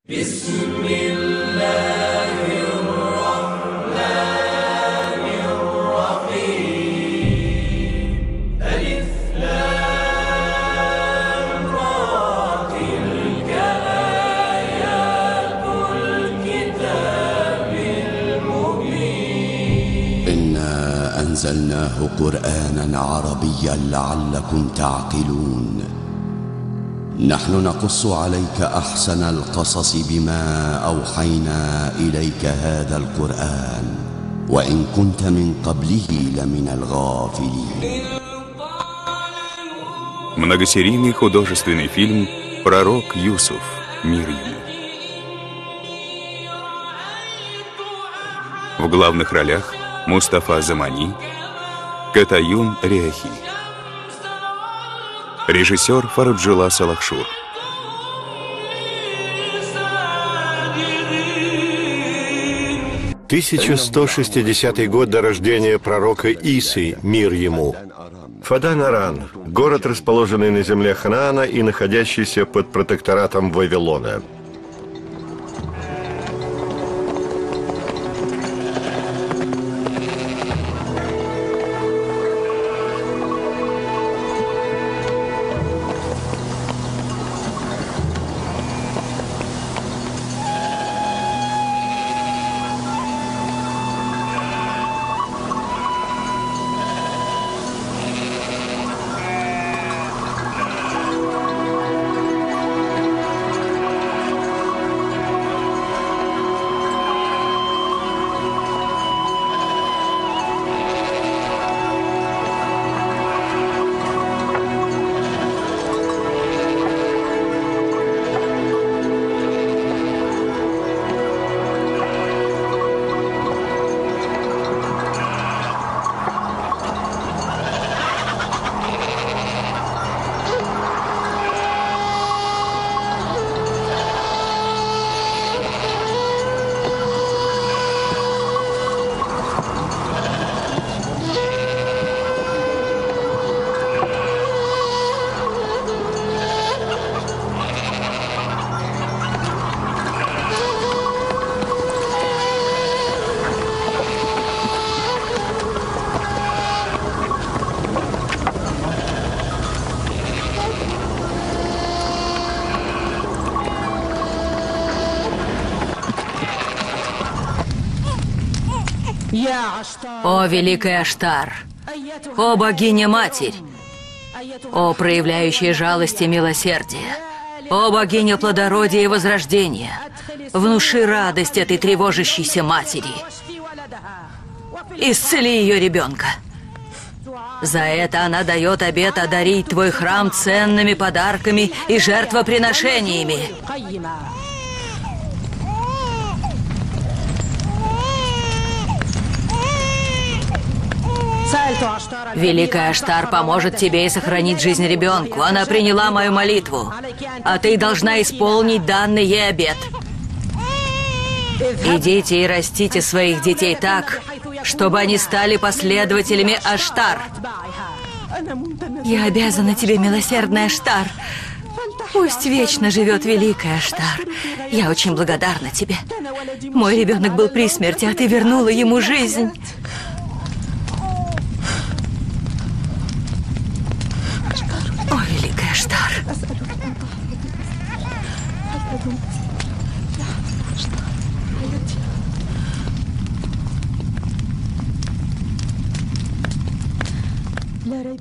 بسم الله الرحمن الرحيم ألف لام را تلك آيات الكتاب المبين إنا أنزلناه قرآنا عربيا لعلكم تعقلون نحن نقص عليك أحسن القصص بما أوحينا إليك هذا القرآن وإن كنت من قبله لمن الغافلين. Многосерийный художественный фильм «Пророк Юсуф. Мир ему». В главных ролях Мустафа Замани, Катаюн Ряхи. Режиссер Фаруджулла Салахшур. – 1160 год до рождения пророка Исы, мир ему. Фадан-Аран – город, расположенный на земле Ханаана и находящийся под протекторатом Вавилона. О, великая Аштар! О, богиня-матерь! О, проявляющая жалость и милосердие! О, богиня плодородия и возрождения! Внуши радость этой тревожащейся матери! Исцели ее ребенка! За это она дает обет одарить твой храм ценными подарками и жертвоприношениями. Великая Аштар поможет тебе и сохранить жизнь ребенку. Она приняла мою молитву, а ты должна исполнить данный ей обет. Идите и растите своих детей так, чтобы они стали последователями Аштар. Я обязана тебе, милосердная Аштар. Пусть вечно живет великая Аштар. Я очень благодарна тебе. Мой ребенок был при смерти, а ты вернула ему жизнь. О, великая Аштар.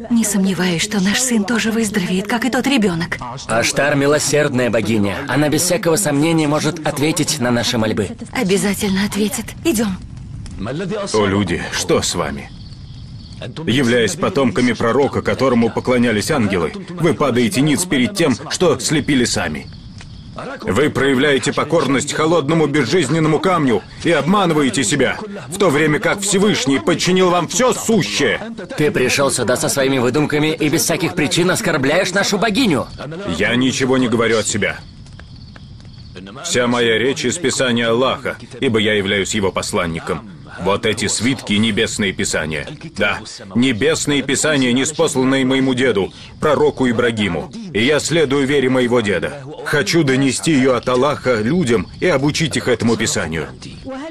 Не сомневаюсь, что наш сын тоже выздоровеет, как и тот ребенок. Аштар – милосердная богиня. Она без всякого сомнения может ответить на наши мольбы. Обязательно ответит. Идем. О, люди, что с вами? Являясь потомками пророка, которому поклонялись ангелы, вы падаете ниц перед тем, что слепили сами. Вы проявляете покорность холодному безжизненному камню и обманываете себя, в то время как Всевышний подчинил вам все сущее. Ты пришел сюда со своими выдумками и без всяких причин оскорбляешь нашу богиню. Я ничего не говорю от себя. Вся моя речь из Писания Аллаха, ибо я являюсь его посланником. Вот эти свитки — небесные писания. Да, небесные писания, ниспосланные моему деду, пророку Ибрагиму. И я следую вере моего деда. Хочу донести ее от Аллаха людям и обучить их этому писанию.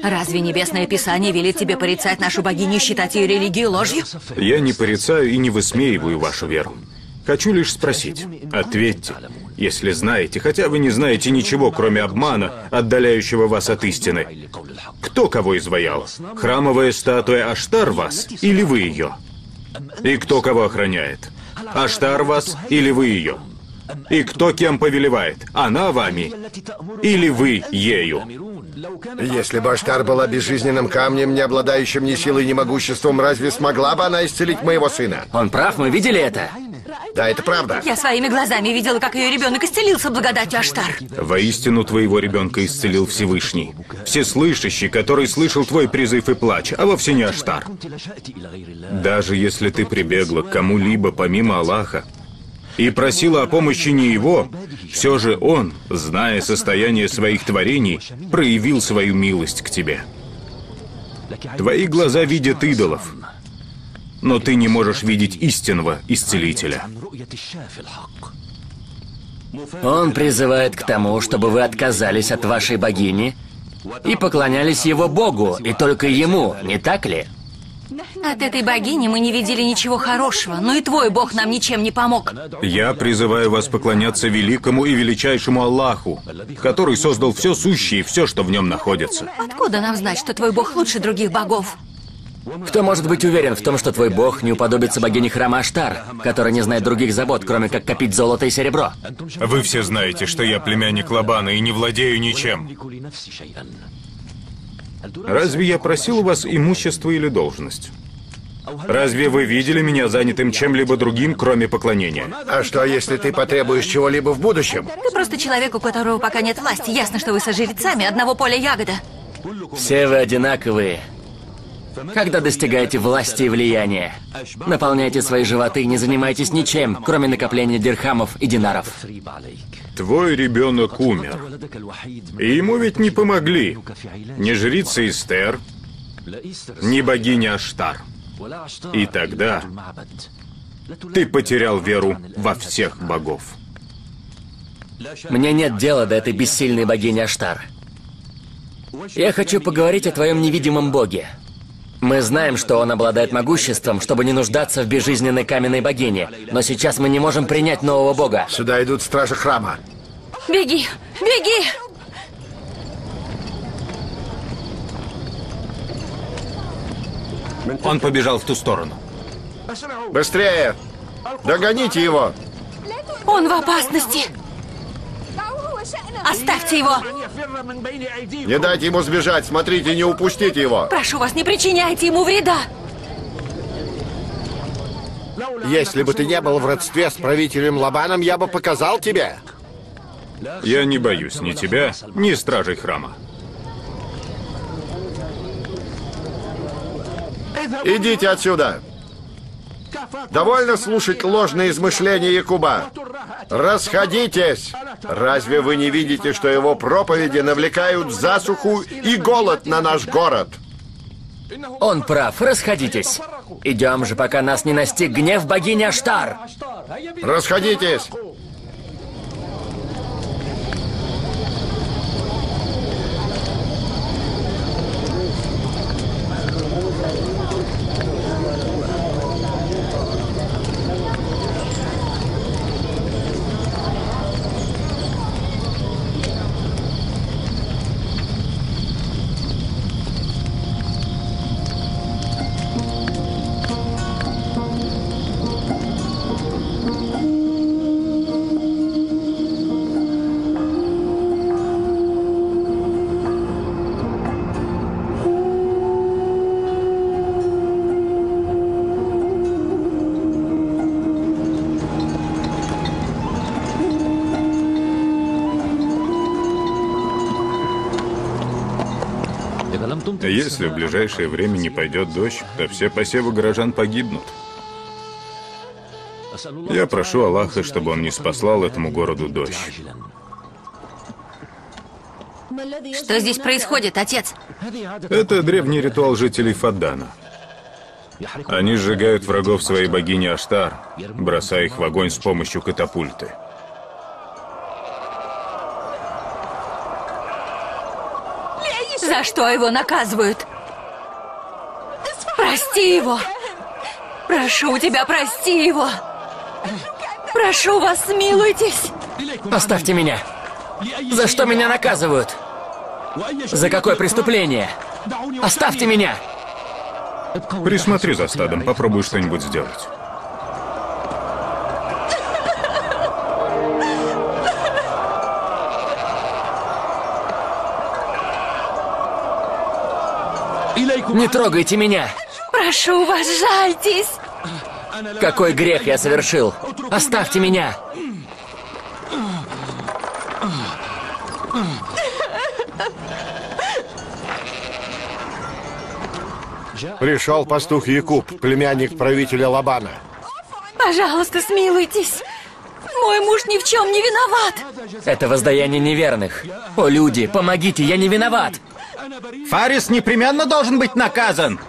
Разве небесное писание велит тебе порицать нашу богиню и считать ее религию ложью? Я не порицаю и не высмеиваю вашу веру. Хочу лишь спросить. Ответьте, если знаете, хотя вы не знаете ничего, кроме обмана, отдаляющего вас от истины. Кто кого изваял? Храмовая статуя Аштар вас или вы ее? И кто кого охраняет? Аштар вас или вы ее? И кто кем повелевает? Она вами или вы ею? Если бы Аштар была безжизненным камнем, не обладающим ни силой, ни могуществом, разве смогла бы она исцелить моего сына? Он прав, мы видели это. Да, это правда. Я своими глазами видела, как ее ребенок исцелился благодатью Аштар. Воистину твоего ребенка исцелил Всевышний, Всеслышащий, который слышал твой призыв и плач, а вовсе не Аштар. Даже если ты прибегла к кому-либо помимо Аллаха и просила о помощи не его, все же он, зная состояние своих творений, проявил свою милость к тебе. Твои глаза видят идолов, но ты не можешь видеть истинного исцелителя. Он призывает к тому, чтобы вы отказались от вашей богини и поклонялись его богу, и только ему, не так ли? От этой богини мы не видели ничего хорошего, но и твой бог нам ничем не помог. Я призываю вас поклоняться великому и величайшему Аллаху, который создал все сущее и все, что в нем находится. Откуда нам знать, что твой бог лучше других богов? Кто может быть уверен в том, что твой бог не уподобится богине храма Аштар, которая не знает других забот, кроме как копить золото и серебро? Вы все знаете, что я племянник Лабана и не владею ничем. Разве я просил у вас имущество или должность? Разве вы видели меня занятым чем-либо другим, кроме поклонения? А что, если ты потребуешь чего-либо в будущем? Ты просто человек, у которого пока нет власти. Ясно, что вы со жрецами одного поля ягода. Все вы одинаковые, когда достигаете власти и влияния. Наполняйте свои животы, не занимайтесь ничем, кроме накопления дирхамов и динаров. Твой ребенок умер. И ему ведь не помогли ни жрица Эстер, ни богиня Аштар. И тогда ты потерял веру во всех богов. Мне нет дела до этой бессильной богини Аштар. Я хочу поговорить о твоем невидимом боге. Мы знаем, что он обладает могуществом, чтобы не нуждаться в безжизненной каменной богине. Но сейчас мы не можем принять нового бога. Сюда идут стражи храма. Беги! Беги! Он побежал в ту сторону. Быстрее! Догоните его! Он в опасности! Оставьте его! Не дайте ему сбежать! Смотрите, не упустите его! Прошу вас, не причиняйте ему вреда! Если бы ты не был в родстве с правителем Лабаном, я бы показал тебе! Я не боюсь ни тебя, ни стражей храма. Идите отсюда! Довольно слушать ложные измышления Якуба. Расходитесь! Разве вы не видите, что его проповеди навлекают засуху и голод на наш город? Он прав, расходитесь. Идем же, пока нас не настиг гнев богини Аштар. Расходитесь! Если в ближайшее время не пойдет дождь, то все посевы горожан погибнут. Я прошу Аллаха, чтобы он не спаслал этому городу дождь. Что здесь происходит, отец? Это древний ритуал жителей Фаддана. Они сжигают врагов своей богини Аштар, бросая их в огонь с помощью катапульты. За что его наказывают? Прости его! Прошу тебя, прости его! Прошу вас, смилуйтесь! Оставьте меня! За что меня наказывают? За какое преступление? Оставьте меня! Присмотри за стадом, попробуй что-нибудь сделать. Не трогайте меня! Прошу вас, жальтесь! Какой грех я совершил? Оставьте меня! Пришел пастух Якуб, племянник правителя Лабана. Пожалуйста, смилуйтесь! Мой муж ни в чем не виноват! Это воздаяние неверных. О, люди, помогите, я не виноват! Фарис непременно должен быть наказан!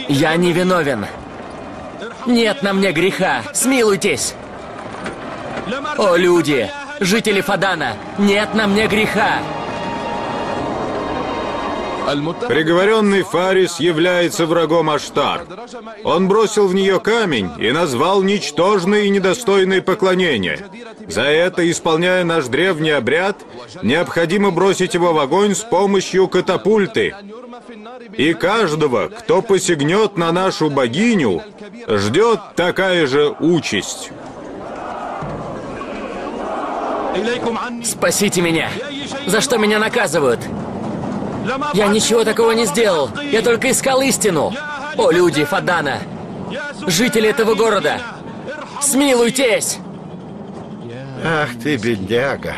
Я не виновен. Нет на мне греха. Смилуйтесь. О, люди, жители Фадана, нет на мне греха. Приговоренный Фарис является врагом Аштар. Он бросил в нее камень и назвал ничтожной и недостойной поклонения. За это, исполняя наш древний обряд, необходимо бросить его в огонь с помощью катапульты. И каждого, кто посягнет на нашу богиню, ждет такая же участь. Спасите меня. За что меня наказывают? Я ничего такого не сделал. Я только искал истину. О, люди Фадана, жители этого города, смилуйтесь. Ах ты, бедняга.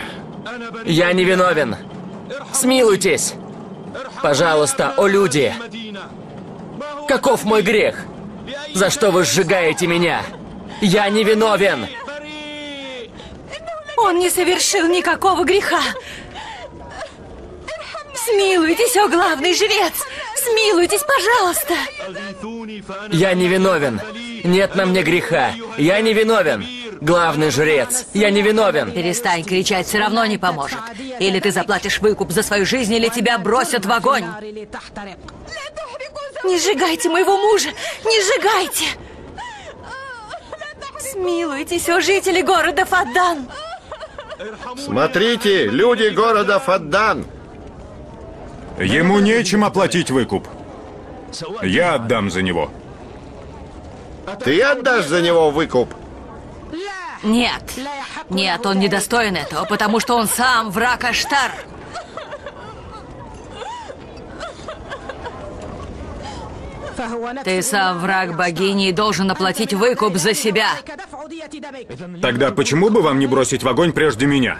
Я не виновен. Смилуйтесь. Пожалуйста, о, люди. Каков мой грех? За что вы сжигаете меня? Я не виновен. Он не совершил никакого греха! Смилуйтесь, о главный жрец! Смилуйтесь, пожалуйста! Я не виновен. Нет на мне греха. Я не виновен. Главный жрец, я не виновен. Перестань кричать, все равно не поможет. Или ты заплатишь выкуп за свою жизнь, или тебя бросят в огонь. Не сжигайте моего мужа! Не сжигайте! Смилуйтесь, о жители города Фаддан! Смотрите, люди города Фаддан! Ему нечем оплатить выкуп. Я отдам за него. Ты отдашь за него выкуп? Нет. Нет, он не достоин этого, потому что он сам враг Аштар. Ты сам враг богини и должен оплатить выкуп за себя. Тогда почему бы вам не бросить в огонь прежде меня?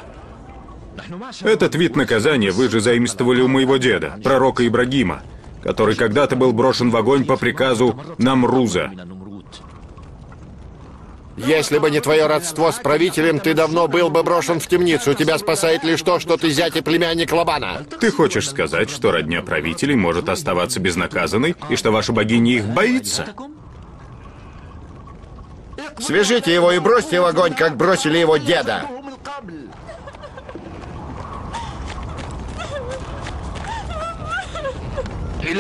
Этот вид наказания вы же заимствовали у моего деда, пророка Ибрагима, который когда-то был брошен в огонь по приказу Намруза. Если бы не твое родство с правителем, ты давно был бы брошен в темницу. Тебя спасает лишь то, что ты зять и племянник Лабана. Ты хочешь сказать, что родня правителей может оставаться безнаказанной, и что ваша богиня их боится? Свяжите его и бросьте в огонь, как бросили его деда.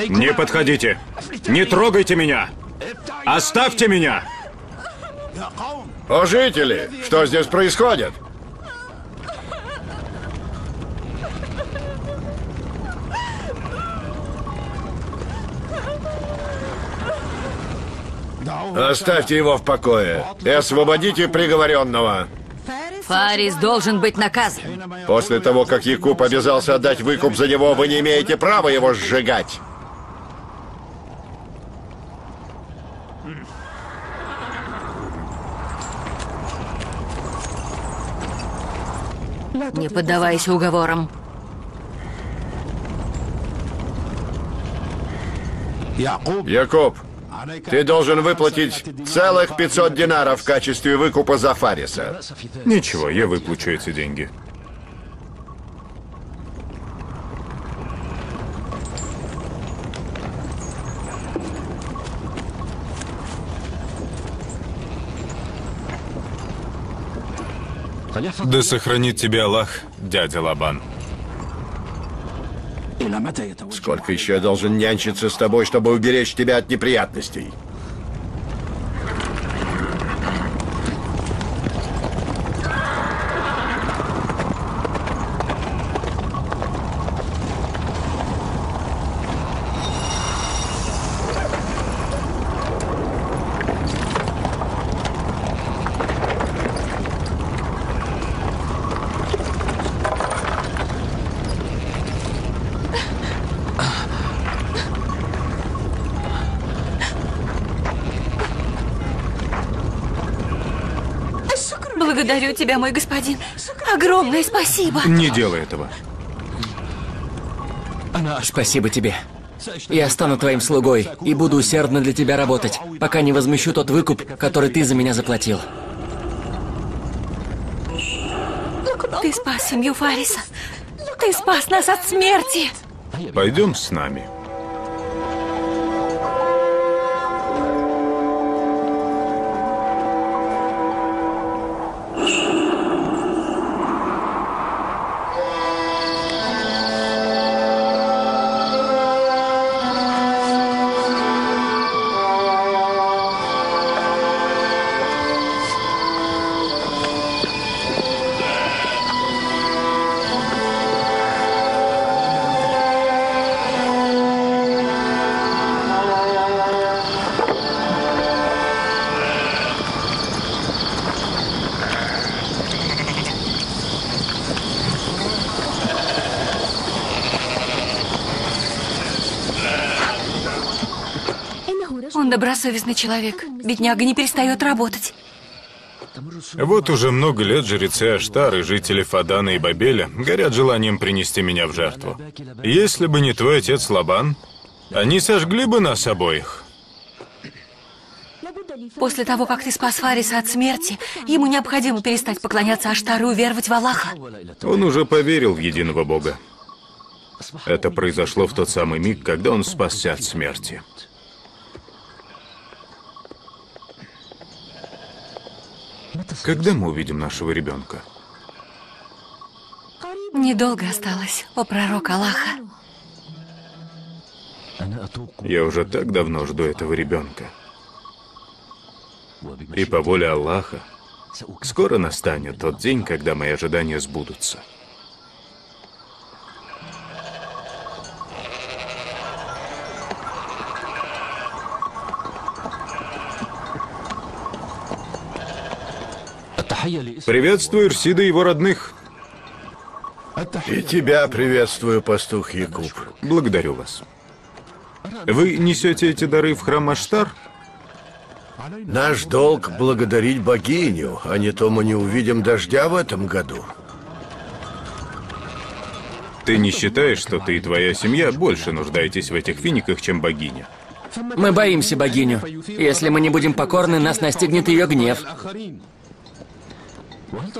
Не подходите! Не трогайте меня! Оставьте меня! О, жители, что здесь происходит? Оставьте его в покое и освободите приговоренного. Фарис должен быть наказан. После того, как Якуб обязался отдать выкуп за него, вы не имеете права его сжигать. Не поддавайся уговорам. Якуб, ты должен выплатить целых 500 динаров в качестве выкупа за Фариса. Ничего, я выплачу эти деньги. Да сохранит тебя Аллах, дядя Лабан. Сколько еще я должен нянчиться с тобой, чтобы уберечь тебя от неприятностей? Благодарю тебя, мой господин. Огромное спасибо. Не делай этого. Спасибо тебе. Я стану твоим слугой и буду усердно для тебя работать, пока не возмещу тот выкуп, который ты за меня заплатил. Ты спас семью Фариса. Ты спас нас от смерти. Пойдем с нами. Он добросовестный человек. Бедняга не перестает работать. Вот уже много лет жрецы Аштар и жители Фадана и Бабеля горят желанием принести меня в жертву. Если бы не твой отец Лабан, они сожгли бы нас обоих. После того, как ты спас Фариса от смерти, ему необходимо перестать поклоняться Аштару и уверовать в Аллаха. Он уже поверил в единого Бога. Это произошло в тот самый миг, когда он спасся от смерти. Когда мы увидим нашего ребенка? Недолго осталось, о пророк Аллаха. Я уже так давно жду этого ребенка. И по воле Аллаха, скоро настанет тот день, когда мои ожидания сбудутся. Приветствую Ирсида и его родных. И тебя приветствую, пастух Якуб. Благодарю вас. Вы несете эти дары в храм Аштар? Наш долг благодарить богиню, а не то мы не увидим дождя в этом году. Ты не считаешь, что ты и твоя семья больше нуждаетесь в этих финиках, чем богиня? Мы боимся богиню. Если мы не будем покорны, нас настигнет ее гнев.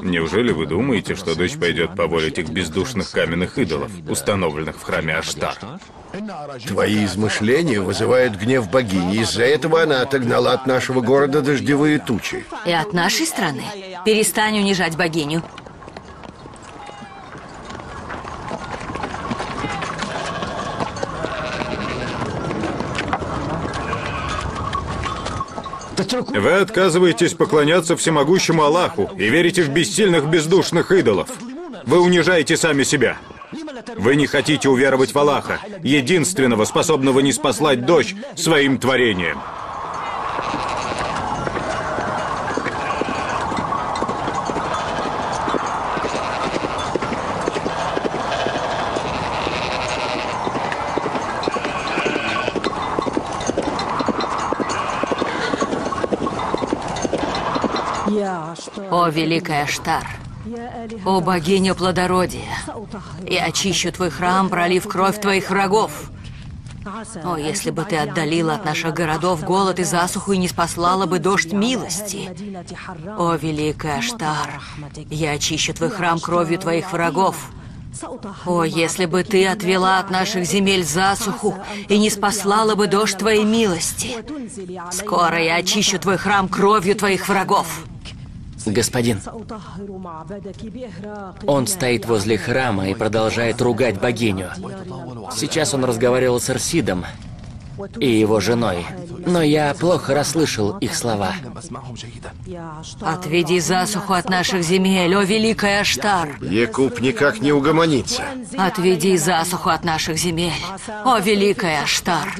Неужели вы думаете, что дочь пойдет по воле этих бездушных каменных идолов, установленных в храме Аштар? Твои измышления вызывают гнев богини. Из-за этого она отогнала от нашего города дождевые тучи. И от нашей страны. Перестань унижать богиню. Вы отказываетесь поклоняться всемогущему Аллаху и верите в бессильных бездушных идолов. Вы унижаете сами себя. Вы не хотите уверовать в Аллаха, единственного, способного ниспослать дождь своим творением. О, великая Аштар, О богиня плодородия, я очищу твой храм, пролив кровь твоих врагов. О, если бы ты отдалила от наших городов голод и засуху и не спаслала бы дождь милости. О, великая Аштар, я очищу твой храм кровью твоих врагов. О, если бы ты отвела от наших земель засуху и не спаслала бы дождь твоей милости. Скоро я очищу твой храм кровью твоих врагов. Господин, он стоит возле храма и продолжает ругать богиню. Сейчас он разговаривал с Эрсидом и его женой, но я плохо расслышал их слова. Отведи засуху от наших земель, о великая Аштар. Якуб никак не угомонится. Отведи засуху от наших земель, о великая Аштар.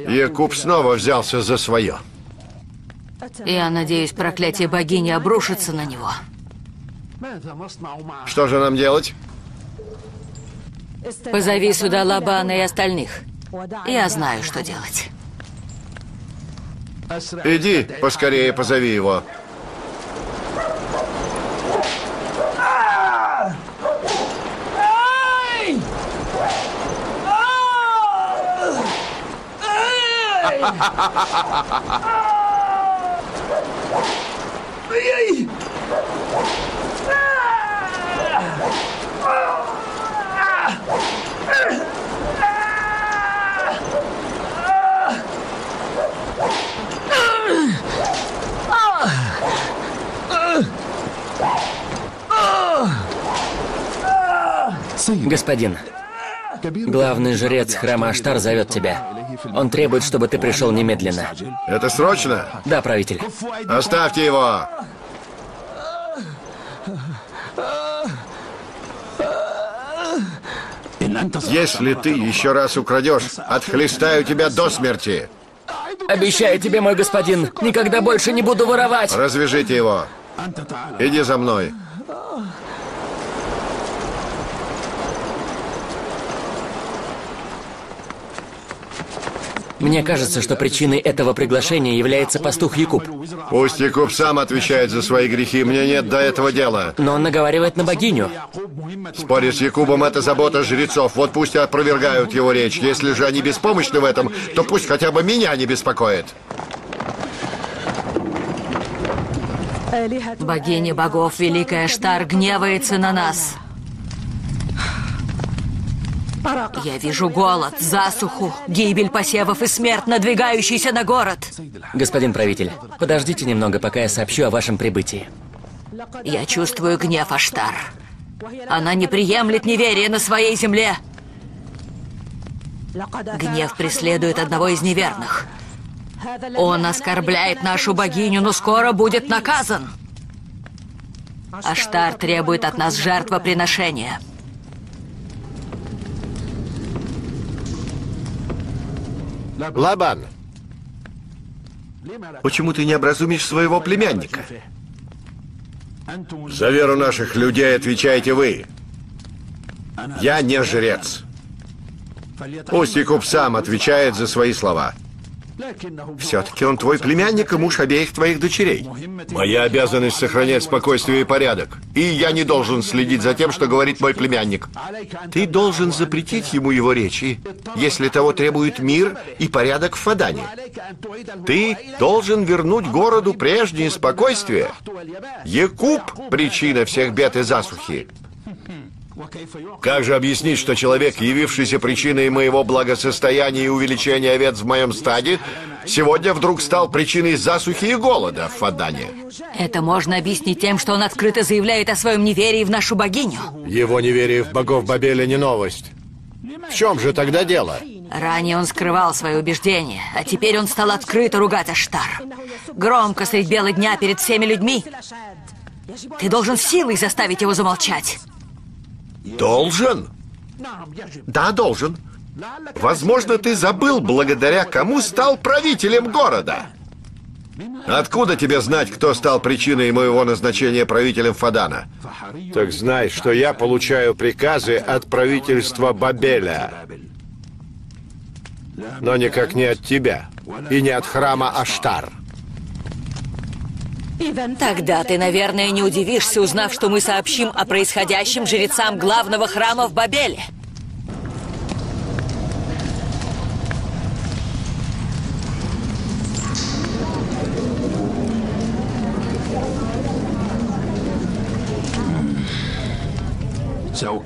Якуб снова взялся за свое. Я надеюсь, проклятие богини обрушится на него. Что же нам делать? Позови сюда Лабана и остальных. Я знаю, что делать. Иди, поскорее позови его. Господин, главный жрец храма Аштар зовет тебя. Он требует, чтобы ты пришел немедленно. Это срочно? Да, правитель. Оставьте его! Если ты еще раз украдешь, отхлестаю тебя до смерти. Обещаю тебе, мой господин, никогда больше не буду воровать. Развяжите его. Иди за мной. Мне кажется, что причиной этого приглашения является пастух Якуб. Пусть Якуб сам отвечает за свои грехи, мне нет до этого дела. Но он наговаривает на богиню. Спорить с Якубом — это забота жрецов, вот пусть и опровергают его речь. Если же они беспомощны в этом, то пусть хотя бы меня не беспокоит. Богиня богов, великая Аштар, гневается на нас. Я вижу голод, засуху, гибель посевов и смерть, надвигающийся на город. Господин правитель, подождите немного, пока я сообщу о вашем прибытии. Я чувствую гнев Аштар. Она не приемлет неверия на своей земле. Гнев преследует одного из неверных. Он оскорбляет нашу богиню, но скоро будет наказан. Аштар требует от нас жертвоприношения. Лабан, почему ты не образумишь своего племянника? За веру наших людей отвечаете вы. Я не жрец. Пусть Якуб сам отвечает за свои слова. Все-таки он твой племянник и муж обеих твоих дочерей. Моя обязанность сохранять спокойствие и порядок. И я не должен следить за тем, что говорит мой племянник. Ты должен запретить ему его речи, если того требует мир и порядок в Фадане. Ты должен вернуть городу прежнее спокойствие. Якуб — причина всех бед и засухи. Как же объяснить, что человек, явившийся причиной моего благосостояния и увеличения овец в моем стаде, сегодня вдруг стал причиной засухи и голода в Фадане? Это можно объяснить тем, что он открыто заявляет о своем неверии в нашу богиню. Его неверие в богов Бабеля не новость. В чем же тогда дело? Ранее он скрывал свои убеждения, а теперь он стал открыто ругать Аштар. Громко средь бела дня перед всеми людьми. Ты должен силой заставить его замолчать. Должен? Да, должен. Возможно, ты забыл, благодаря кому стал правителем города. Откуда тебе знать, кто стал причиной моего назначения правителем Фадана? Так знай, что я получаю приказы от правительства Бабеля. Но никак не от тебя. И не от храма Аштар. Тогда ты, наверное, не удивишься, узнав, что мы сообщим о происходящем жрецам главного храма в Бабеле.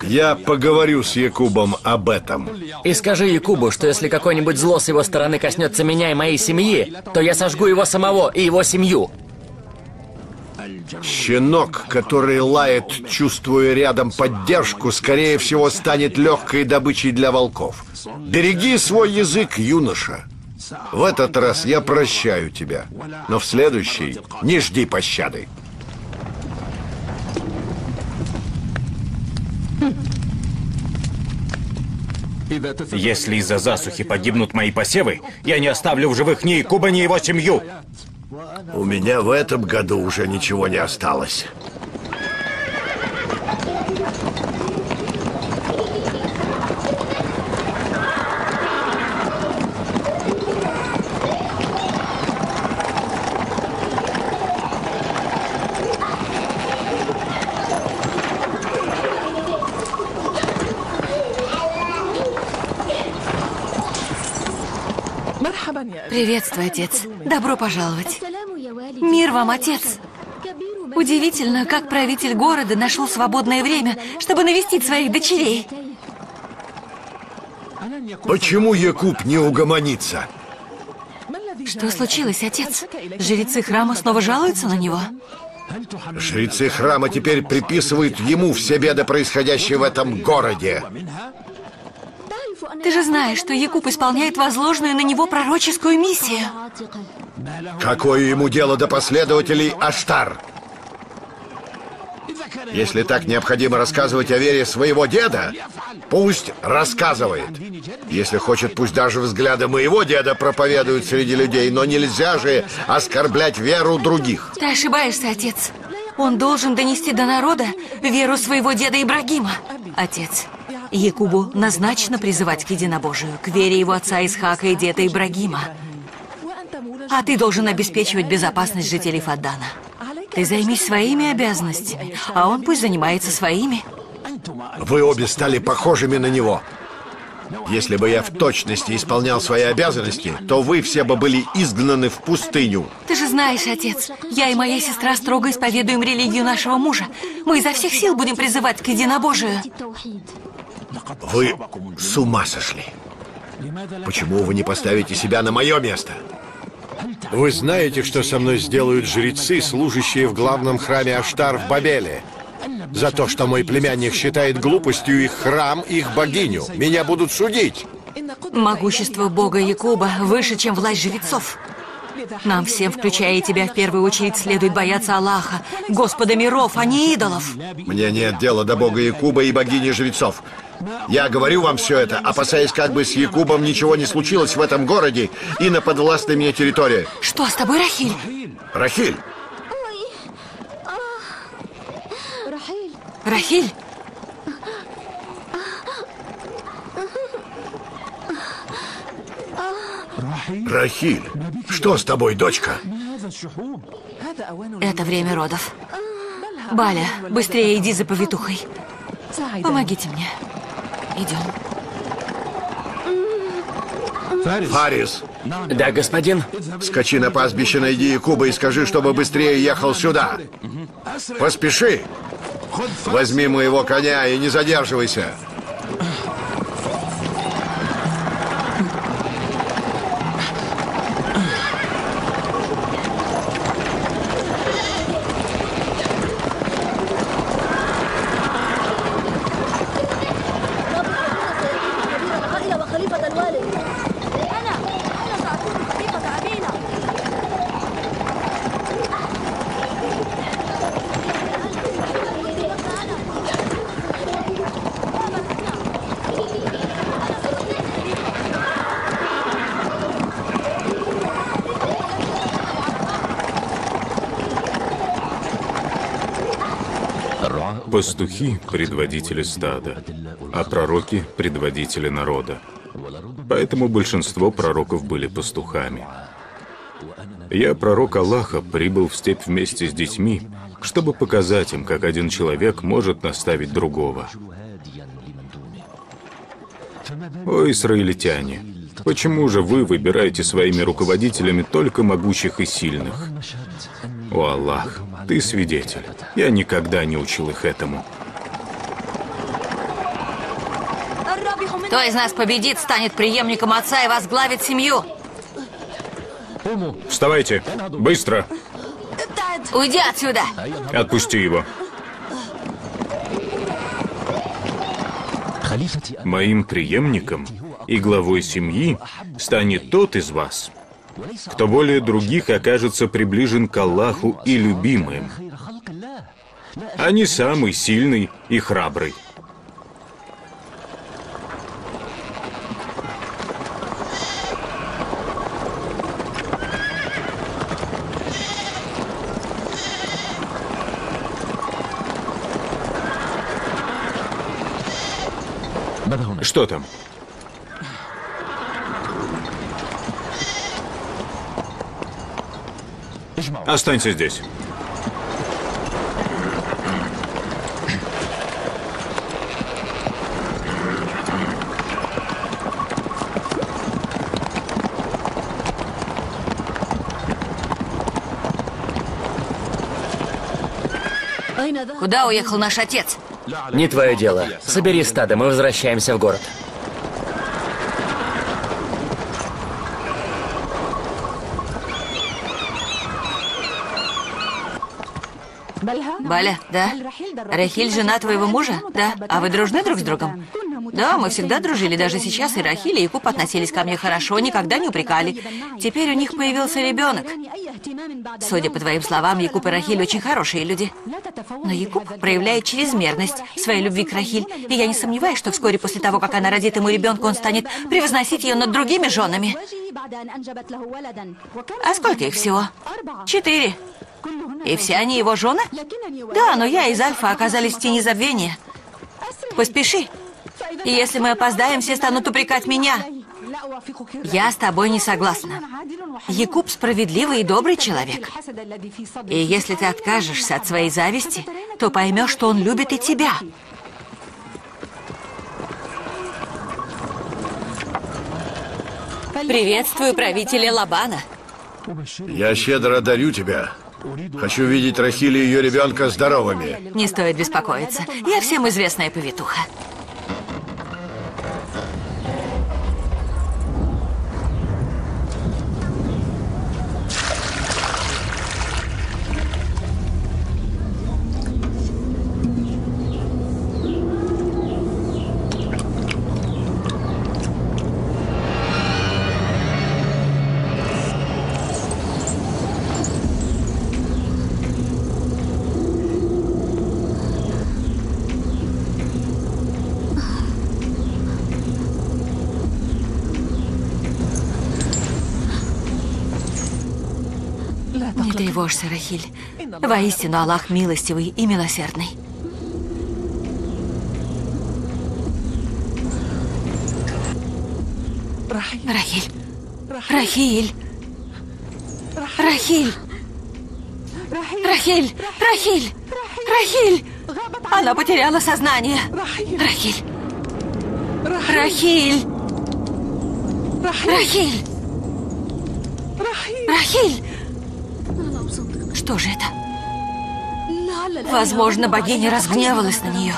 Я поговорю с Якубом об этом. И скажи Якубу, что если какое-нибудь зло с его стороны коснется меня и моей семьи, то я сожгу его самого и его семью. Щенок, который лает, чувствуя рядом поддержку, скорее всего, станет легкой добычей для волков. Береги свой язык, юноша. В этот раз я прощаю тебя, но в следующий не жди пощады. Если из-за засухи погибнут мои посевы, я не оставлю в живых ни Якуба, ни его семью. У меня в этом году уже ничего не осталось. Приветствую, отец. Добро пожаловать. Мир вам, отец. Удивительно, как правитель города нашел свободное время, чтобы навестить своих дочерей. Почему Якуб не угомонится? Что случилось, отец? Жрецы храма снова жалуются на него? Жрецы храма теперь приписывают ему все беды, происходящие в этом городе. Ты же знаешь, что Якуб исполняет возложенную на него пророческую миссию. Какое ему дело до последователей Аштар? Если так необходимо рассказывать о вере своего деда, пусть рассказывает. Если хочет, пусть даже взгляды моего деда проповедуют среди людей, но нельзя же оскорблять веру других. Ты ошибаешься, отец. Он должен донести до народа веру своего деда Ибрагима. Отец, Якубу назначено призывать к единобожию, к вере его отца Исхака и деда Ибрагима. А ты должен обеспечивать безопасность жителей Фадана. Ты займись своими обязанностями, а он пусть занимается своими. Вы обе стали похожими на него. Если бы я в точности исполнял свои обязанности, то вы все бы были изгнаны в пустыню. Ты же знаешь, отец, я и моя сестра строго исповедуем религию нашего мужа. Мы изо всех сил будем призывать к единобожию. Вы с ума сошли. Почему вы не поставите себя на мое место? Вы знаете, что со мной сделают жрецы, служащие в главном храме Аштар в Бабеле? За то, что мой племянник считает глупостью их храм, их богиню. Меня будут судить. Могущество бога Якуба выше, чем власть жрецов. Нам всем, включая и тебя, в первую очередь следует бояться Аллаха, Господа миров, а не идолов. Мне нет дела до бога Якуба и богини жрецов. Я говорю вам все это, опасаясь, как бы с Якубом ничего не случилось в этом городе и на подвластной мне территории. Что с тобой, Рахиль? Рахиль! Рахиль? Рахиль, что с тобой, дочка? Это время родов. Баля, быстрее иди за повитухой. Помогите мне. Идем. Фарис, Да, господин. скачи на пастбище, найди Якуба и скажи, чтобы быстрее ехал сюда. Поспеши. Возьми моего коня и не задерживайся. Пастухи – предводители стада, а пророки – предводители народа. Поэтому большинство пророков были пастухами. Я, пророк Аллаха, прибыл в степь вместе с детьми, чтобы показать им, как один человек может наставить другого. О, израильтяне, почему же вы выбираете своими руководителями только могучих и сильных? О, Аллах, ты свидетель. Я никогда не учил их этому. Кто из нас победит, станет преемником отца и возглавит семью. Вставайте! Быстро! Уйди отсюда! Отпусти его. Моим преемником и главой семьи станет тот из вас, кто более других окажется приближен к Аллаху и любимым, а не самый сильный и храбрый. Что там? Останься здесь. Куда уехал наш отец? Не твое дело. Собери стадо, мы возвращаемся в город. Баля, да? Рахиль жена твоего мужа? Да. А вы дружны друг с другом? Да, мы всегда дружили, даже сейчас и Рахиль, и Якуб относились ко мне хорошо, никогда не упрекали. Теперь у них появился ребенок. Судя по твоим словам, Якуб и Рахиль очень хорошие люди. Но Якуб проявляет чрезмерность своей любви к Рахиль, и я не сомневаюсь, что вскоре после того, как она родит ему ребенка, он станет превозносить ее над другими женами. А сколько их всего? 4. И все они его жены? Да, но я и Альфа оказались в тени забвения. Поспеши. И если мы опоздаем, все станут упрекать меня. Я с тобой не согласна. Якуб справедливый и добрый человек. И если ты откажешься от своей зависти, то поймешь, что он любит и тебя. Приветствую правителя Лабана. Я щедро одарю тебя. Хочу видеть Рахиль и ее ребенка здоровыми. Не стоит беспокоиться. Я всем известная повитуха. Не тревожься, Рахиль. Воистину, Аллах милостивый и милосердный. Рахиль. Рахиль. Рахиль. Рахиль. Рахиль. Рахиль. Она потеряла сознание. Рахиль. Рахиль. Рахиль. Рахиль. Что же это? Возможно, богиня разгневалась на нее.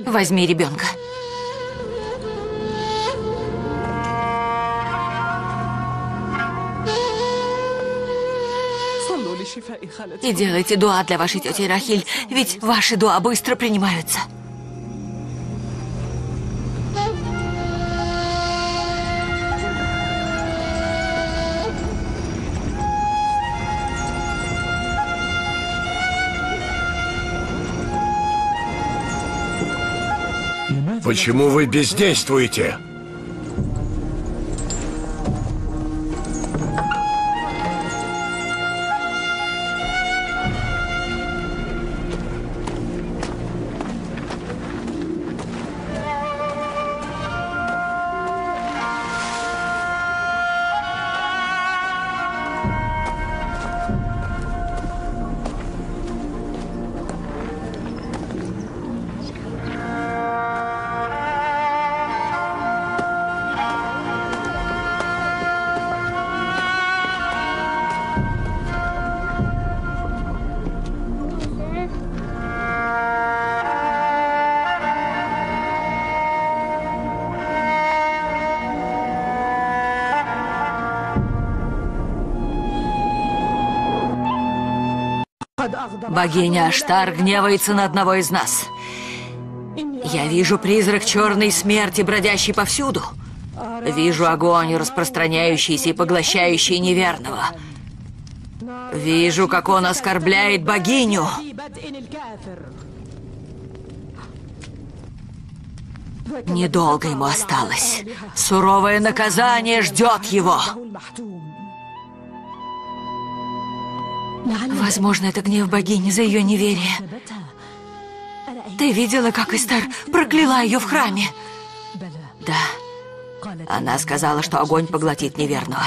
Возьми ребенка. И делайте дуа для вашей тети Рахиль, ведь ваши дуа быстро принимаются. Почему вы бездействуете? Богиня Аштар гневается на одного из нас. Я вижу призрак черной смерти, бродящий повсюду. Вижу огонь, распространяющийся и поглощающий неверного. Вижу, как он оскорбляет богиню. Недолго ему осталось. Суровое наказание ждет его. Возможно, это гнев богини за ее неверие. Ты видела, как Эстер прокляла ее в храме? Да. Она сказала, что огонь поглотит неверного.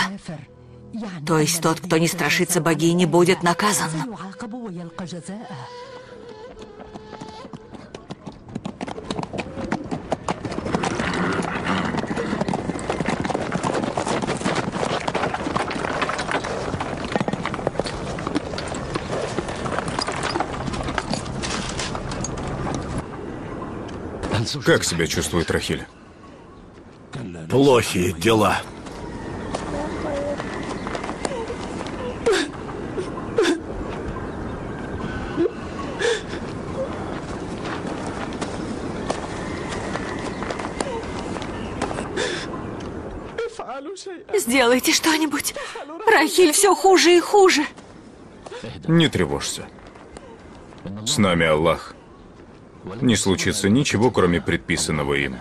То есть тот, кто не страшится богини, будет наказан. Как себя чувствует Рахиль? Плохие дела. Сделайте что-нибудь. Рахиль все хуже и хуже. Не тревожься. С нами Аллах. Не случится ничего, кроме предписанного им.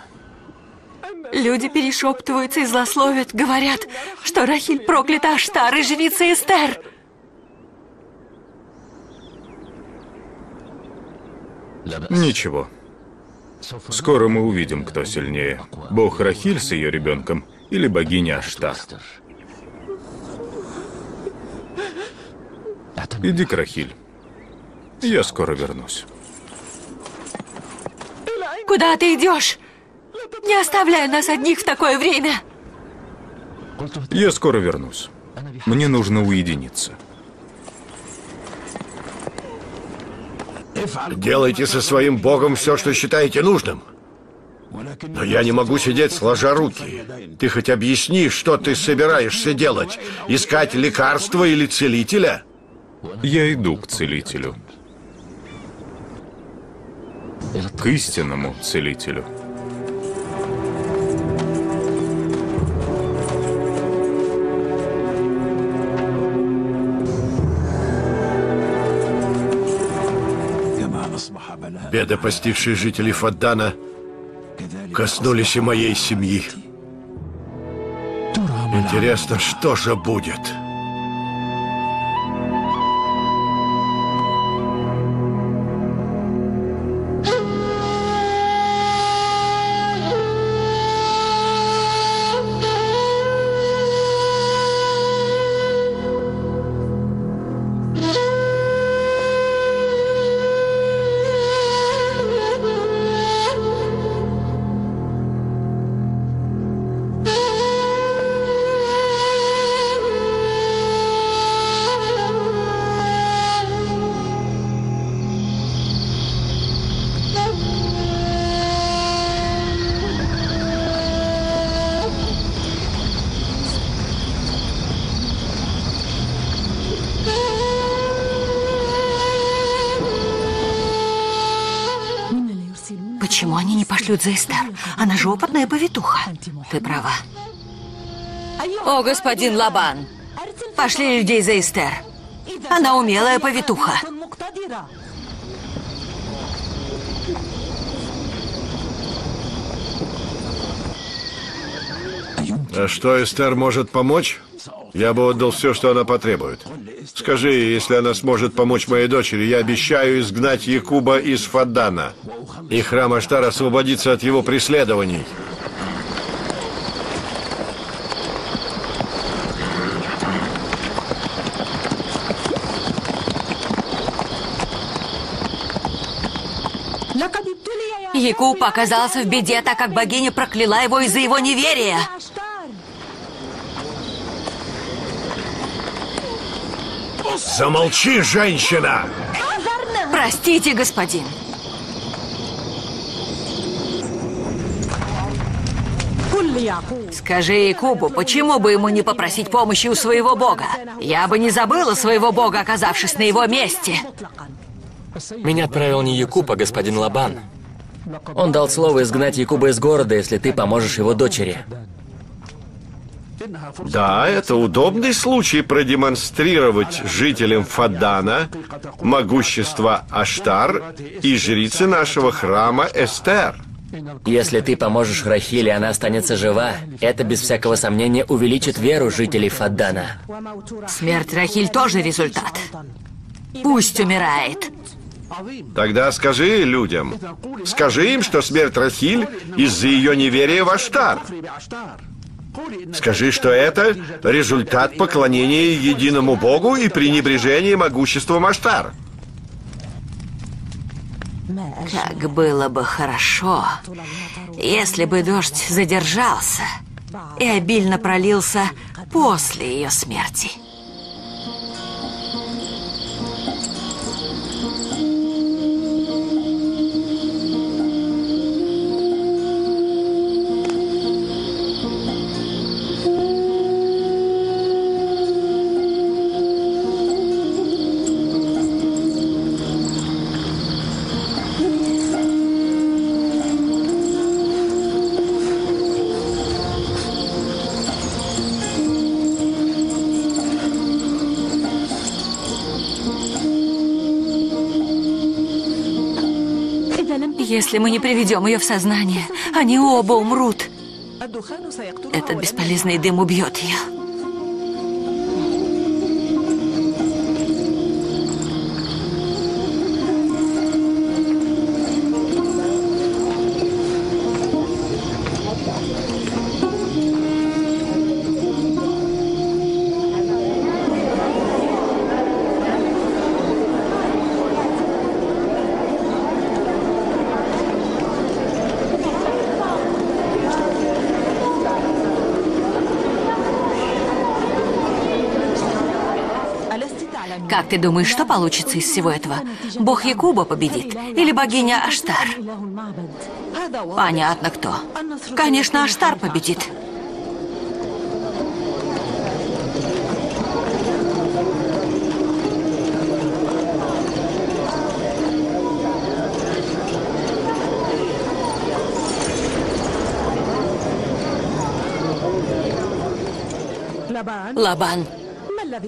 Люди перешептываются и злословят, говорят, что Рахиль проклята Аштар и жрица Эстер. Ничего. Скоро мы увидим, кто сильнее. Бог Рахиль с ее ребенком или богиня Аштар. Иди к Рахиль. Я скоро вернусь. Куда ты идешь? Не оставляй нас одних в такое время. Я скоро вернусь. Мне нужно уединиться. Делайте со своим богом все, что считаете нужным. Но я не могу сидеть сложа руки. Ты хоть объясни, что ты собираешься делать? Искать лекарства или целителя? Я иду к целителю. К истинному целителю. Беды, постигшие жителей Фаддана, коснулись и моей семьи. Интересно, что же будет? Почему они не пошлют за Эстер? Она же опытная повитуха. Ты права. О, господин Лабан, пошли людей за Эстер. Она умелая повитуха. А что Эстер может помочь? Я бы отдал все, что она потребует. Скажи, если она сможет помочь моей дочери, я обещаю изгнать Якуба из Фаддана. И храм Аштар освободится от его преследований. Якуб оказался в беде, так как богиня прокляла его из-за его неверия. Замолчи, женщина! Простите, господин. Скажи Якубу, почему бы ему не попросить помощи у своего бога? Я бы не забыла своего бога, оказавшись на его месте. Меня отправил не Якуб, а господин Лабан. Он дал слово изгнать Якуба из города, если ты поможешь его дочери. Да, это удобный случай продемонстрировать жителям Фаддана могущество Аштар и жрицы нашего храма Эстер. Если ты поможешь Рахиль, и она останется жива, это без всякого сомнения увеличит веру жителей Фаддана. Смерть Рахиль тоже результат. Пусть умирает. Тогда скажи людям, скажи им, что смерть Рахиль из-за ее неверия в Аштар. Скажи, что это результат поклонения единому Богу и пренебрежения могуществом Аштар. Как было бы хорошо, если бы дождь задержался и обильно пролился после ее смерти. Если мы не приведем ее в сознание, они оба умрут. Этот бесполезный дым убьет ее. Как ты думаешь, что получится из всего этого? Бог Якуба победит или богиня Аштар? Понятно, кто. Конечно, Аштар победит. Лабан,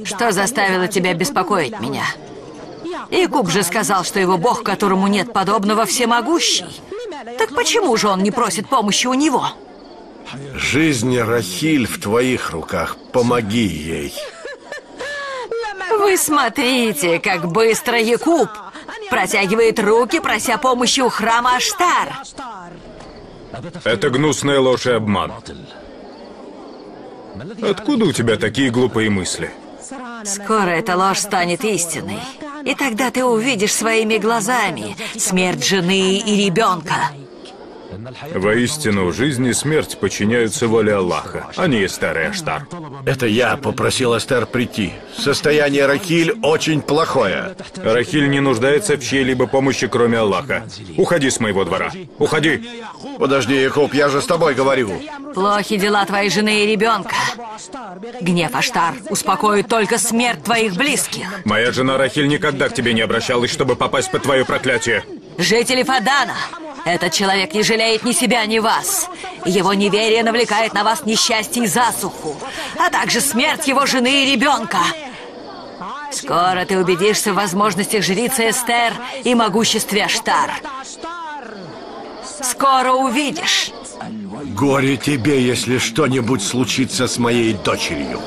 что заставило тебя беспокоить меня? Якуб же сказал, что его бог, которому нет подобного, всемогущий. Так почему же он не просит помощи у него? Жизнь Рахиль в твоих руках. Помоги ей. Вы смотрите, как быстро Якуб протягивает руки, прося помощи у храма Аштар. Это гнусная ложь и обман. Откуда у тебя такие глупые мысли? Скоро эта ложь станет истиной. И тогда ты увидишь своими глазами смерть жены и ребенка. Воистину, жизнь и смерть подчиняются воле Аллаха, а не Эстер и Аштар. Это я попросил Эстер прийти. Состояние Рахиль очень плохое. Рахиль не нуждается в чьей-либо помощи, кроме Аллаха. Уходи с моего двора. Уходи. Подожди, Якуб, я же с тобой говорю. Плохи дела твоей жены и ребенка. Гнев Аштар успокоит только смерть твоих близких. Моя жена Рахиль никогда к тебе не обращалась, чтобы попасть под твое проклятие. Жители Фаддана, этот человек не жалеет ни себя, ни вас. Его неверие навлекает на вас несчастье и засуху, а также смерть его жены и ребенка. Скоро ты убедишься в возможностях жрицы Эстер и могуществе Аштар. Скоро увидишь. Горе тебе, если что-нибудь случится с моей дочерью.